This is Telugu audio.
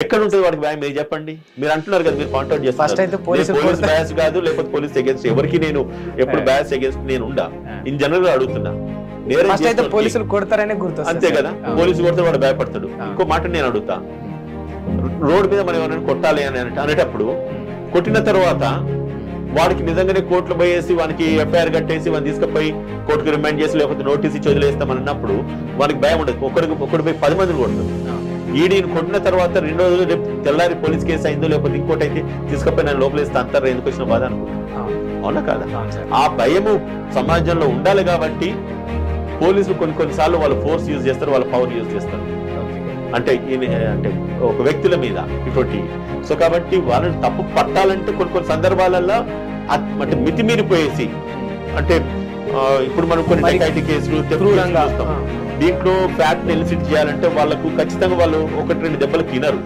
ఎక్కడ ఉంటుంది వాడికి భయం? మీరు చెప్పండి. మీరు అంటున్నారు కదా, మీరు పాయింట్ అవుట్ చేస్తారు పోలీస్ బ్యాస్ కాదు, లేకపోతే పోలీస్ అగేన్స్ట్ ఎవరికి నేను ఎప్పుడు బ్యాస్ అగేన్స్ట్ నేను ఉండా. ఇన్ జనరల్ గా అడుగుతున్నా, పోలీసులు కొడతారనే గుర్తు అంతే కదా. పోలీసు కొడితే వాడు భయపడతాడు. ఇంకో మాట నేను అడుగుతా, రోడ్డు మీద మనం ఎవరైనా కొట్టాలి అని అనేటప్పుడు కొట్టిన తర్వాత వాడికి నిజంగానే కోర్టులో పోయేసి వానికి ఎఫ్ఐఆర్ కట్టేసి వాడిని తీసుకుపోయి కోర్టుకు రిమైండ్ చేసి లేకపోతే నోటీస్ ఇచ్చి వదిలేస్తామని అన్నప్పుడు వానికి భయం ఉండదు. ఒకటి పోయి 10 మందిని కొడుతుంది. ఈడీని కొట్టిన తర్వాత 2 రోజులు రేపు తెల్లారి పోలీస్ కేసు అయిందో లేకపోతే ఇంకోటి అయితే తీసుకుపోయి నేను లోపలేస్తే అంటారు ఎందుకు వచ్చిన బాధ అనుకుంటున్నా. అవునా కాదా? ఆ భయము సమాజంలో ఉండాలి కాబట్టి పోలీసులు కొన్నిసార్లు వాళ్ళు ఫోర్స్ యూజ్ చేస్తారు, వాళ్ళ పవర్ యూజ్ చేస్తారు. అంటే ఒక వ్యక్తుల మీద ఇటువంటి. సో కాబట్టి వాళ్ళని తప్పు పట్టాలంటే కొన్ని సందర్భాలలో అంటే మితిమీరిపోయేసి, అంటే ఇప్పుడు మనం కొన్ని డకాయిటీ కేసులు దీంట్లో ఫ్యాక్ట్ ఎలిసిట్ చేయాలంటే వాళ్ళకు ఖచ్చితంగా వాళ్ళు 1-2 దెబ్బలు తినరు.